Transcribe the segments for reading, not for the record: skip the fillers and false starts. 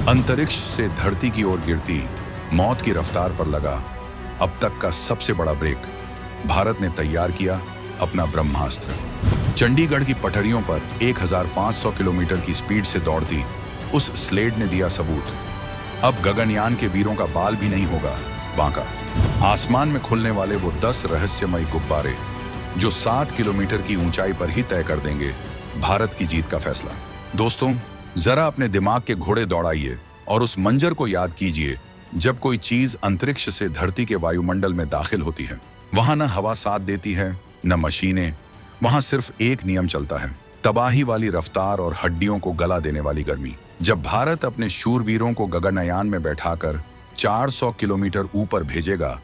अंतरिक्ष से धरती की ओर गिरती मौत की रफ्तार पर लगा अब तक का सबसे बड़ा ब्रेक। भारत ने तैयार किया अपना ब्रह्मास्त्र। चंडीगढ़ की पटरियों पर 1500 किलोमीटर की स्पीड से दौड़ती उस स्लेड ने दिया सबूत। अब गगनयान के वीरों का बाल भी नहीं होगा बांका। आसमान में खुलने वाले वो 10 रहस्यमयी गुब्बारे जो 7 किलोमीटर की ऊंचाई पर ही तय कर देंगे भारत की जीत का फैसला। दोस्तों, जरा अपने दिमाग के घोड़े दौड़ाइए और उस मंजर को याद कीजिए जब कोई चीज अंतरिक्ष से धरती के वायुमंडल में दाखिल होती है। वहां न हवा साथ देती है न मशीनें, वहां सिर्फ एक नियम चलता है, तबाही वाली रफ्तार और हड्डियों को गला देने वाली गर्मी। जब भारत अपने शूरवीरों को गगनयान में बैठाकर 400 किलोमीटर ऊपर भेजेगा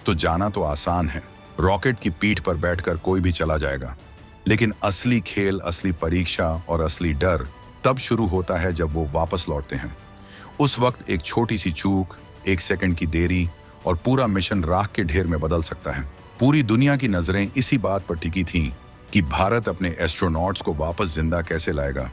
तो जाना तो आसान है, रॉकेट की पीठ पर बैठकर कोई भी चला जाएगा। लेकिन असली खेल, असली परीक्षा और असली डर तब शुरू होता है जब वो वापस लौटते हैं। उस वक्त एक छोटी सी चूक, एक सेकंड की देरी और पूरा मिशन राख के ढेर में बदल सकता है। पूरी दुनिया की नजरें इसी बात पर टिकी थीं कि भारत अपने एस्ट्रोनॉट्स को वापस जिंदा कैसे लाएगा,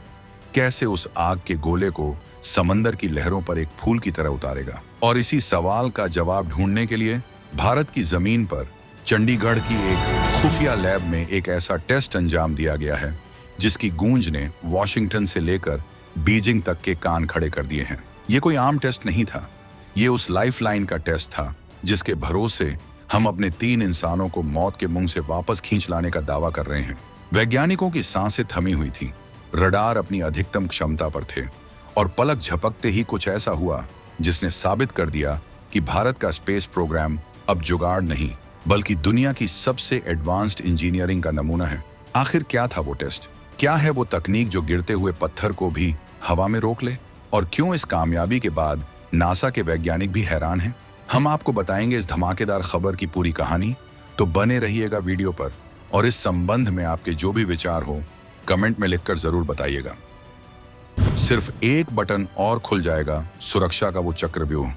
कैसे उस आग के गोले को समंदर की लहरों पर एक फूल की तरह उतारेगा। और इसी सवाल का जवाब ढूंढने के लिए भारत की जमीन पर चंडीगढ़ की एक खुफिया लैब में एक ऐसा टेस्ट अंजाम दिया गया है जिसकी गूंज ने वॉशिंगटन से लेकर बीजिंग तक के कान खड़े कर दिए हैं। ये कोई आम टेस्ट नहीं था, ये उस लाइफलाइन का टेस्ट था जिसके भरोसे हम अपने 3 इंसानों को मौत के मुंह से वापस खींच लाने का दावा कर रहे हैं। वैज्ञानिकों की सांसें थमी हुई थी, रडार अपनी अधिकतम क्षमता पर थे और पलक झपकते ही कुछ ऐसा हुआ जिसने साबित कर दिया कि भारत का स्पेस प्रोग्राम अब जुगाड़ नहीं बल्कि दुनिया की सबसे एडवांस्ड इंजीनियरिंग का नमूना है। आखिर क्या था वो टेस्ट? क्या है वो तकनीक जो गिरते हुए पत्थर को भी हवा में रोक ले? और क्यों इस कामयाबी के बाद नासा के वैज्ञानिक भी हैरान हैं? हम आपको बताएंगे इस धमाकेदार खबर की पूरी कहानी, तो बने रहिएगा वीडियो पर। और इस संबंध में आपके जो भी विचार हो कमेंट में लिखकर जरूर बताइएगा। सिर्फ एक बटन और खुल जाएगा सुरक्षा का वो चक्रव्यूह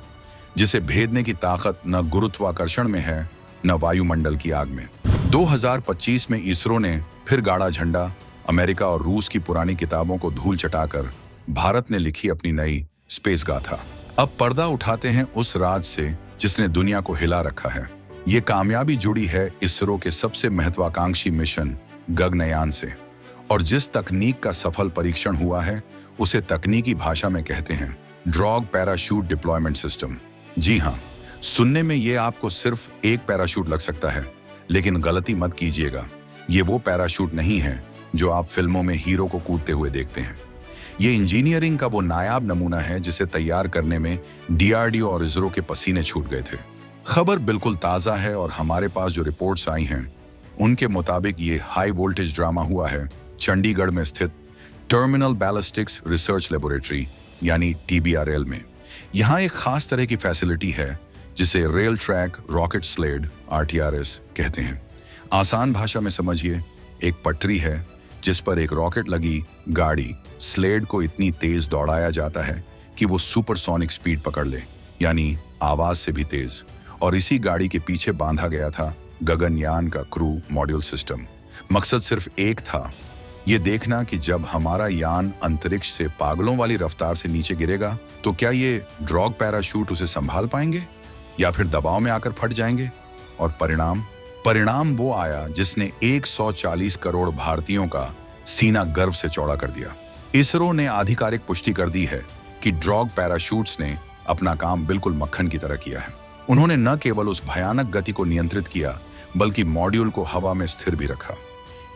जिसे भेदने की ताकत न गुरुत्वाकर्षण में है न वायुमंडल की आग में। 2025 में इसरो ने फिर गाड़ा झंडा। अमेरिका और रूस की पुरानी किताबों को धूल चटाकर भारत ने लिखी अपनी नई स्पेस गाथा। अब पर्दा उठाते हैं उस राज से जिसने दुनिया को हिला रखा है। ये कामयाबी जुड़ी है इसरो के सबसे महत्वाकांक्षी मिशन गगनयान से। और जिस तकनीक का सफल परीक्षण हुआ है उसे तकनीकी भाषा में कहते हैं ड्रॉग पैराशूट डिप्लॉयमेंट सिस्टम। जी हाँ, सुनने में ये आपको सिर्फ एक पैराशूट लग सकता है, लेकिन गलती मत कीजिएगा, ये वो पैराशूट नहीं है जो आप फिल्मों में हीरो को कूदते हुए देखते हैं। ये इंजीनियरिंग का वो नायाब नमूना है जिसे तैयार करने में डीआरडीओ और इसरो के पसीने छूट गए थे। खबर बिल्कुल ताज़ा है और हमारे पास जो रिपोर्ट्स आई हैं उनके मुताबिक ये हाई वोल्टेज ड्रामा हुआ है चंडीगढ़ में स्थित टर्मिनल बैलिस्टिक्स रिसर्च लेबोरेटरी यानी TBRL में। यहाँ एक खास तरह की फैसिलिटी है जिसे rail track rocket sled RTRS कहते हैं। आसान भाषा में समझिए, एक पटरी है जिस पर एक रॉकेट लगी गाड़ी स्लेड को इतनी तेज दौड़ाया जाता है कि वो सुपरसोनिक स्पीड पकड़ ले, यानी आवाज से भी तेज। और इसी गाड़ी के पीछे बांधा गया था गगनयान का क्रू मॉड्यूल सिस्टम। मकसद सिर्फ एक था, ये देखना कि जब हमारा यान अंतरिक्ष से पागलों वाली रफ्तार से नीचे गिरेगा तो क्या ये ड्रॉग पैराशूट उसे संभाल पाएंगे या फिर दबाव में आकर फट जाएंगे। और परिणाम वो आया जिसने 140 करोड़ भारतीयों का सीना गर्व से चौड़ा कर दिया। इसरो ने आधिकारिक पुष्टि कर दी है कि ड्रॉग पैराशूट्स ने अपना काम बिल्कुल मक्खन की तरह किया है। उन्होंने न केवल उस भयानक गति को नियंत्रित किया बल्कि मॉड्यूल को हवा में स्थिर भी रखा।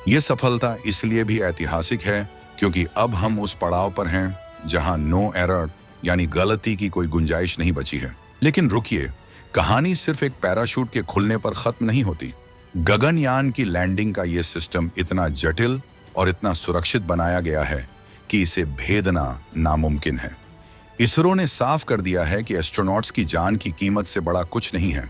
यह सफलता इसलिए भी ऐतिहासिक है क्योंकि अब हम उस पड़ाव पर हैं जहां नो एरर यानी गलती की कोई गुंजाइश नहीं बची है। लेकिन रुकिए, कहानी सिर्फ एक पैराशूट के खुलने पर खत्म नहीं होती। गगनयान की लैंडिंग का यह सिस्टम इतना जटिल और इतना सुरक्षित बनाया गया है कि इसे भेदना नामुमकिन है। इसरो ने साफ कर दिया है कि एस्ट्रोनॉट्स की जान की कीमत से बड़ा कुछ नहीं है,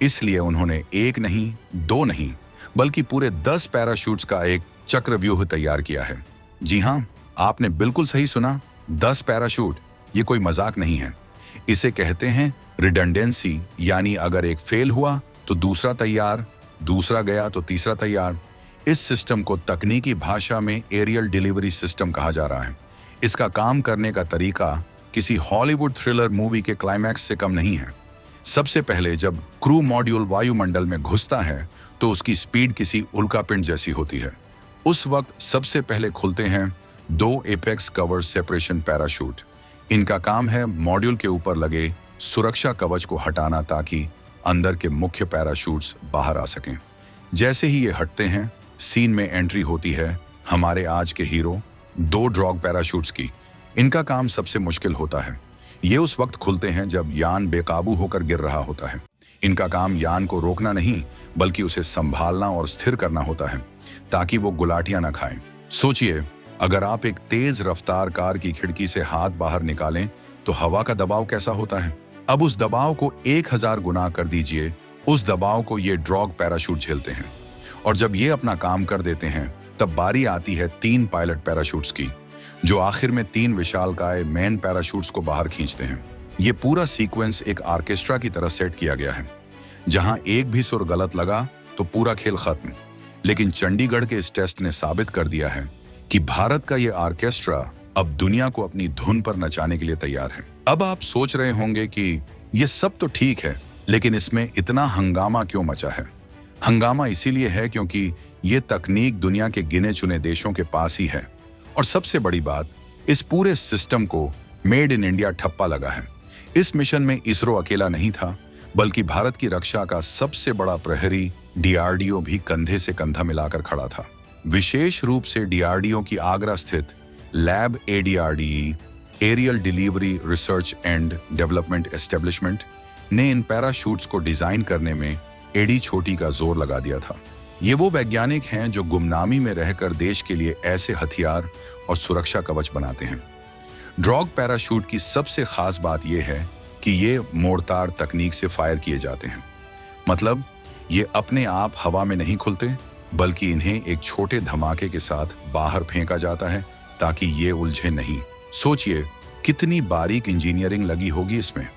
इसलिए उन्होंने एक नहीं, 2 नहीं बल्कि पूरे 10 पैराशूट्स का एक चक्रव्यूह तैयार किया है। जी हाँ, आपने बिल्कुल सही सुना, 10 पैराशूट। ये कोई मजाक नहीं है। इसे कहते हैं रिडंडेंसी, यानी अगर एक फेल हुआ तो दूसरा तैयार, दूसरा गया तो तीसरा तैयार। इस सिस्टम को तकनीकी भाषा में एरियल डिलीवरी सिस्टम कहा जा रहा है। इसका काम करने का तरीका किसी हॉलीवुड थ्रिलर मूवी के क्लाइमैक्स से कम नहीं है। सबसे पहले जब क्रू मॉड्यूल वायुमंडल में घुसता है तो उसकी स्पीड किसी उल्कापिंड जैसी होती है। उस वक्त सबसे पहले खुलते हैं 2 एपेक्स कवर सेपरेशन पैराशूट। इनका काम है मॉड्यूल के ऊपर लगे सुरक्षा कवच को हटाना ताकि अंदर के मुख्य पैराशूट्स बाहर आ सकें। जैसे ही ये हटते हैं, सीन में एंट्री होती है हमारे आज के हीरो 2 ड्रॉग पैराशूट्स की। इनका काम सबसे मुश्किल होता है। ये उस वक्त खुलते हैं जब यान बेकाबू होकर गिर रहा होता है। इनका काम यान को रोकना नहीं बल्कि उसे संभालना और स्थिर करना होता है ताकि वो गुलाटियां ना खाएं। सोचिए, अगर आप एक तेज रफ्तार कार की खिड़की से हाथ बाहर निकालें तो हवा का दबाव कैसा होता है। अब उस दबाव को 1000 गुना कर दीजिए। उस दबाव को ये ड्रॉग पैराशूट झेलते हैं और जब ये अपना काम कर देते हैं तब बारी आती है 3 पायलट पैराशूट्स की, जो आखिर में 3 विशालकाय मेन पैराशूट्स को बाहर खींचते हैं। ये पूरा सीक्वेंस एक ऑर्केस्ट्रा की तरह सेट किया गया है। जहां एक भी सुर गलत लगा तो पूरा खेल खत्म। लेकिन चंडीगढ़ के इस टेस्ट ने साबित कर दिया है कि भारत का ये ऑर्केस्ट्रा अब दुनिया को अपनी धुन पर नचाने के लिए तैयार है। अब आप सोच रहे होंगे कि ये सब तो ठीक है, लेकिन इसमें इतना हंगामा क्यों मचा है। हंगामा इसीलिए है क्योंकि ये तकनीक दुनिया के गिने चुने देशों के पास ही है और सबसे बड़ी बात, इस पूरे सिस्टम को मेड इन इंडिया ठप्पा लगा है। इस मिशन में इसरो अकेला नहीं था, बल्कि भारत की रक्षा का सबसे बड़ा प्रहरी डीआरडीओ भी कंधे से कंधा मिलाकर खड़ा था। विशेष रूप से डीआरडीओ की आगरा स्थित lab ADRDE, aerial delivery research and development establishment, ने इन पैराशूट्स को डिजाइन करने में एडी छोटी का जोर लगा दिया था। ये वो वैज्ञानिक हैं जो गुमनामी में रहकर देश के लिए ऐसे हथियार और सुरक्षा कवच बनाते हैं। ड्रॉग पैराशूट की सबसे खास बात यह है कि ये मोर्टार तकनीक से फायर किए जाते हैं। मतलब ये अपने आप हवा में नहीं खुलते, बल्कि इन्हें एक छोटे धमाके के साथ बाहर फेंका जाता है ताकि ये उलझे नहीं। सोचिए कितनी बारीक इंजीनियरिंग लगी होगी इसमें।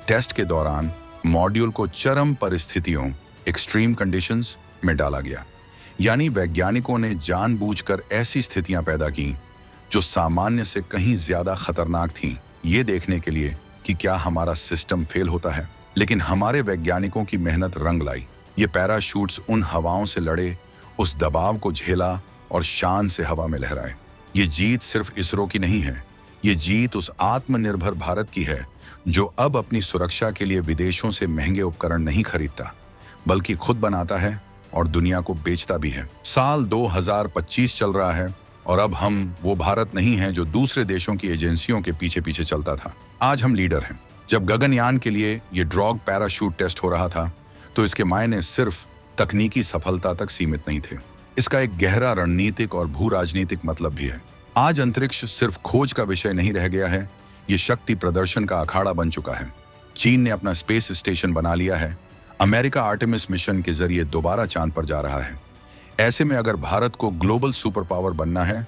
टेस्ट के दौरान मॉड्यूल को चरम परिस्थितियों, एक्सट्रीम कंडीशंस में डाला गया। यानी वैज्ञानिकों ने जानबूझकर ऐसी स्थितियां पैदा की जो सामान्य से कहीं ज्यादा खतरनाक थीं, ये देखने के लिए कि क्या हमारा सिस्टम फेल होता है। लेकिन हमारे वैज्ञानिकों की मेहनत रंग लाई। ये पैराशूट्स उन हवाओं से लड़े, उस दबाव को झेला और शान से हवा में लहराए। ये जीत सिर्फ इसरो की नहीं है, ये जीत उस आत्मनिर्भर भारत की है जो अब अपनी सुरक्षा के लिए विदेशों से महंगे उपकरण नहीं खरीदता, बल्कि खुद बनाता है और दुनिया को बेचता भी है। साल 2025 चल रहा है और अब हम वो भारत नहीं हैं जो दूसरे देशों की एजेंसियों के पीछे पीछे चलता था। आज हम लीडर हैं। जब गगनयान के लिए ये ड्रॉग पैराशूट टेस्ट हो रहा था तो इसके मायने सिर्फ तकनीकी सफलता तक सीमित नहीं थे। इसका एक गहरा रणनीतिक और भू राजनीतिक मतलब भी है। आज अंतरिक्ष सिर्फ खोज का विषय नहीं रह गया है, ये शक्ति प्रदर्शन का अखाड़ा बन चुका है। चीन ने अपना स्पेस स्टेशन बना लिया है। अमेरिका आर्टेमिस मिशन के जरिए दोबारा चांद पर जा रहा है। ऐसे में अगर भारत को ग्लोबल सुपर पावर बनना है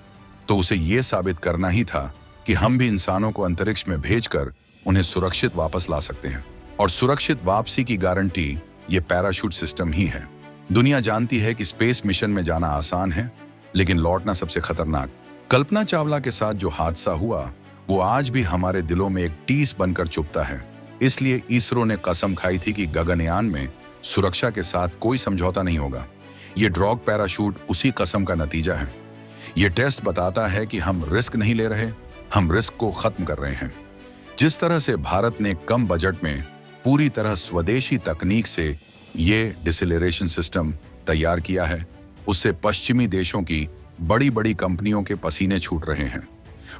तो उसे ये साबित करना ही था कि हम भी इंसानों को अंतरिक्ष में भेजकर उन्हें सुरक्षित वापस ला सकते हैं। और सुरक्षित वापसी की गारंटी ये पैराशूट सिस्टम ही है। दुनिया जानती है कि स्पेस मिशन में जाना आसान है, लेकिन लौटना सबसे खतरनाक। कल्पना चावला के साथ जो हादसा हुआ वो आज भी हमारे दिलों में एक टीस बनकर चुभता है। इसलिए इसरो ने कसम खाई थी कि गगनयान में सुरक्षा के साथ कोई समझौता नहीं होगा। ये ड्रॉग पैराशूट उसी कसम का नतीजा है। ये टेस्ट बताता है कि हम रिस्क नहीं ले रहे, हम रिस्क को खत्म कर रहे हैं। जिस तरह से भारत ने कम बजट में पूरी तरह स्वदेशी तकनीक से ये डिसेलरेशन सिस्टम तैयार किया है, उससे पश्चिमी देशों की बड़ी बड़ी कंपनियों के पसीने छूट रहे हैं।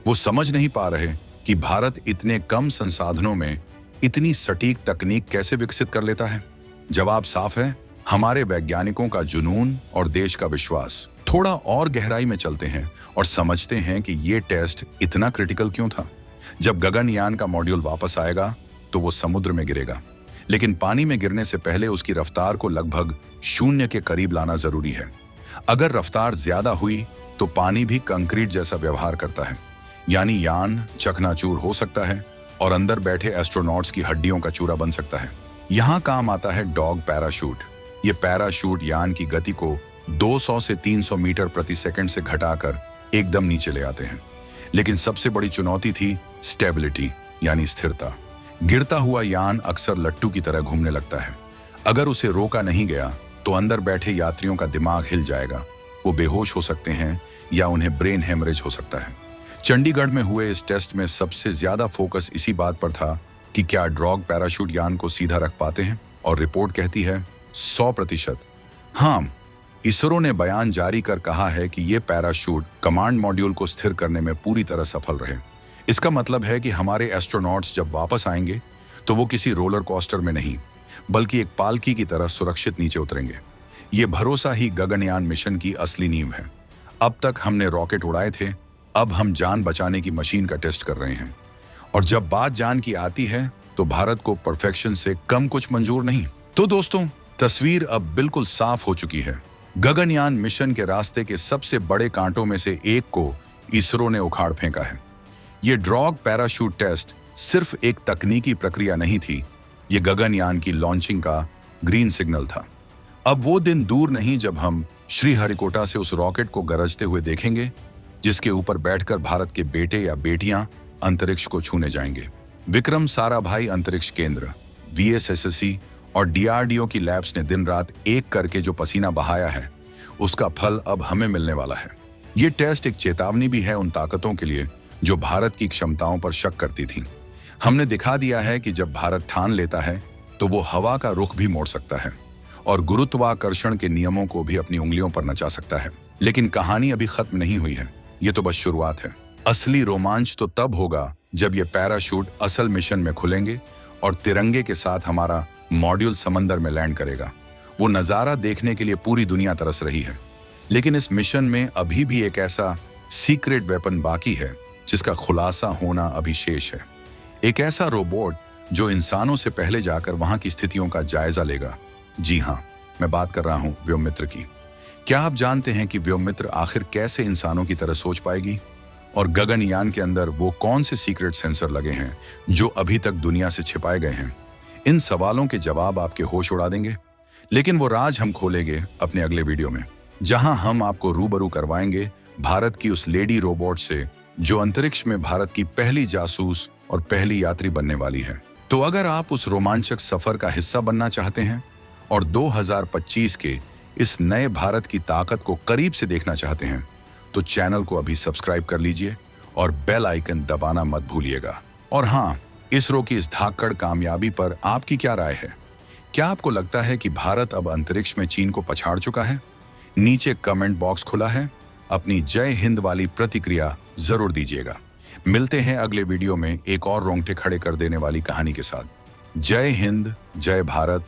वो समझ नहीं पा रहे कि भारत इतने कम संसाधनों में इतनी सटीक तकनीक कैसे विकसित कर लेता है। जवाब साफ है, हमारे वैज्ञानिकों का जुनून और देश का विश्वास। थोड़ा और गहराई में चलते हैं और समझते हैं कि ये टेस्ट इतना क्रिटिकल क्यों था। जब गगनयान का मॉड्यूल वापस आएगा तो वो समुद्र में गिरेगा, लेकिन पानी में गिरने से पहले उसकी रफ्तार को लगभग 0 के करीब लाना जरूरी है। अगर रफ्तार ज्यादा हुई तो पानी भी कंक्रीट जैसा व्यवहार करता है, यानी यान चकनाचूर हो सकता है और अंदर बैठे एस्ट्रोनॉट्स की हड्डियों का चूरा बन सकता है। यहाँ काम आता है डॉग पैराशूट। ये पैराशूट यान की गति को 200 से 300 मीटर प्रति सेकंड से घटाकर एकदम नीचे ले आते हैं। लेकिन सबसे बड़ी चुनौती थी स्टेबिलिटी, यानी स्थिरता। गिरता हुआ यान अक्सर लट्टू की तरह घूमने लगता है। अगर उसे रोका नहीं गया तो अंदर बैठे यात्रियों का दिमाग हिल जाएगा, वो बेहोश हो सकते हैं या उन्हें ब्रेन हेमरेज हो सकता है। चंडीगढ़ में हुए इस टेस्ट में सबसे ज्यादा फोकस इसी बात पर था कि क्या ड्रॉग पैराशूट यान को सीधा रख पाते हैं, और रिपोर्ट कहती है 100%। हाँ, इसरो ने बयान जारी कर कहा है कि ये पैराशूट कमांड मॉड्यूल को स्थिर करने में पूरी तरह सफल रहे। इसका मतलब है कि हमारे एस्ट्रोनॉट्स जब वापस आएंगे तो वो किसी रोलर कोस्टर में नहीं, बल्कि एक पालकी की तरह सुरक्षित नीचे उतरेंगे। ये भरोसा ही गगनयान मिशन की असली नींव है। अब तक हमने रॉकेट उड़ाए थे, अब हम जान बचाने की मशीन का टेस्ट कर रहे हैं। और जब बात जान की आती है तो भारत को परफेक्शन से कम कुछ मंजूर नहीं। तो दोस्तों, तस्वीर अब बिल्कुल साफ हो चुकी है। गगनयान मिशन के रास्ते के सबसे बड़े कांटों में से एक को इसरो ने उखाड़ फेंका है। ये ड्रॉग पैराशूट टेस्ट सिर्फ एक तकनीकी प्रक्रिया नहीं थी, ये गगनयान की लॉन्चिंग का ग्रीन सिग्नल था। अब वो दिन दूर नहीं जब हम श्रीहरिकोटा से उस रॉकेट को गरजते हुए देखेंगे जिसके ऊपर बैठकर भारत के बेटे या बेटियां अंतरिक्ष को छूने जाएंगे। विक्रम साराभाई अंतरिक्ष केंद्र, VSSC और DRDO की लैब्स ने दिन रात एक करके जो पसीना बहाया है, उसका फल अब हमें मिलने वाला है। ये टेस्ट एक चेतावनी भी है उन ताकतों के लिए जो भारत की क्षमताओं पर शक करती थीं। हमने दिखा दिया है कि जब भारत ठान लेता है तो वो हवा का रुख भी मोड़ सकता है और गुरुत्वाकर्षण के नियमों को भी अपनी उंगलियों पर नचा सकता है। लेकिन कहानी अभी खत्म नहीं हुई है, ये तो बस शुरुआत है। असली रोमांच तो तब होगा जब ये पैराशूट असल मिशन में खुलेंगे और तिरंगे के साथ हमारा मॉड्यूल समंदर में लैंड करेगा। वो नजारा देखने के लिए पूरी दुनिया तरस रही है। लेकिन इस मिशन में अभी भी एक ऐसा सीक्रेट वेपन बाकी है जिसका खुलासा होना अभी शेष है। एक ऐसा रोबोट जो इंसानों से पहले जाकर वहां की स्थितियों का जायजा लेगा। जी हाँ, मैं बात कर रहा हूं व्योममित्र की। क्या आप जानते हैं कि व्योममित्र आखिर कैसे इंसानों की तरह सोच पाएगी? और गगनयान के अंदर वो कौन से सीक्रेट सेंसर लगे हैं जो अभी तक दुनिया से छिपाए गए हैं? इन सवालों के जवाब आपके होश उड़ा देंगे। लेकिन वो राज हम खोलेंगे अपने अगले वीडियो में, जहां हम आपको रूबरू करवाएंगे भारत की उस लेडी रोबोट से जो अंतरिक्ष में भारत की पहली जासूस और पहली यात्री बनने वाली है। तो अगर आप उस रोमांचक सफर का हिस्सा बनना चाहते हैं और 2025 के इस नए भारत की ताकत को करीब से देखना चाहते हैं, तो चैनल को अभी सब्सक्राइब कर लीजिए और बेल आइकन दबाना मत भूलिएगा। और हाँ, इसरो की इस धाकड़ कामयाबी पर आपकी क्या राय है? क्या आपको लगता है कि भारत अब अंतरिक्ष में चीन को पछाड़ चुका है? नीचे कमेंट बॉक्स खुला है, अपनी जय हिंद वाली प्रतिक्रिया जरूर दीजिएगा। मिलते हैं अगले वीडियो में एक और रोंगटे खड़े कर देने वाली कहानी के साथ। जय हिंद, जय भारत,